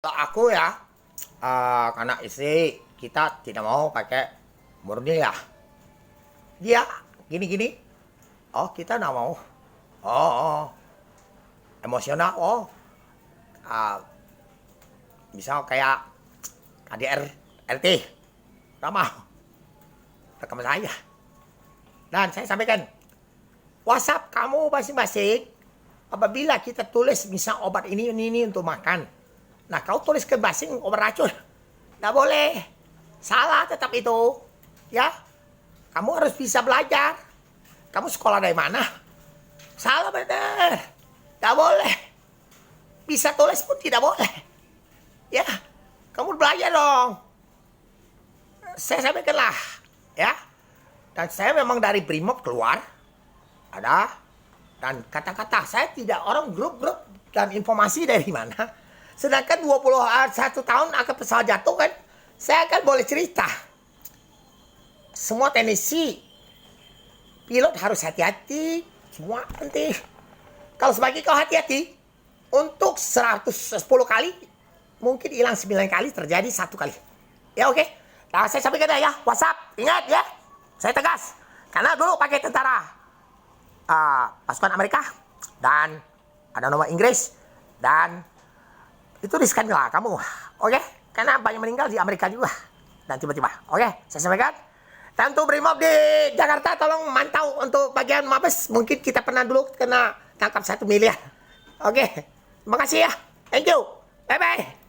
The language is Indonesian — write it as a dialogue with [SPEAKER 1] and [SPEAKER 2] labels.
[SPEAKER 1] Kalau aku ya, karena istri kita tidak mau pakai murni ya. Dia gini-gini, oh kita nggak mau. Oh, oh, emosional, oh, ah, misal kayak KDR, RT, nggak mau, rekaman saya. Dan saya sampaikan, WhatsApp kamu masing-masing, apabila kita tulis misal obat ini untuk makan. Nah, kau tulis ke basing obat racun. Nggak boleh. Salah tetap itu. Ya, kamu harus bisa belajar. Kamu sekolah dari mana? Salah benar. Nggak boleh. Bisa tulis pun tidak boleh. Ya, kamu belajar dong. Saya sampaikan lah. Ya, dan saya memang dari Brimob keluar. Ada. Dan kata-kata saya tidak orang grup-grup dan informasi dari mana. Sedangkan 21 tahun akan pesawat jatuh kan, saya kan boleh cerita. Semua teknisi, pilot harus hati-hati, semua nanti. Kalau sebagai kau hati-hati, untuk 110 kali, mungkin hilang 9 kali, terjadi 1 kali. Ya oke, nah saya sampaikan ya, WhatsApp, ingat ya, saya tegas. Karena dulu pakai tentara pasukan Amerika, dan ada nama Inggris, dan itu riskan lah kamu, oke? Karena banyak meninggal di Amerika juga. Dan tiba-tiba, oke? Saya sampaikan. Dan untuk Brimob di Jakarta, tolong mantau untuk bagian Mabes. Mungkin kita pernah dulu kena tangkap 1 miliar. Oke, terima kasih ya. Thank you. Bye-bye.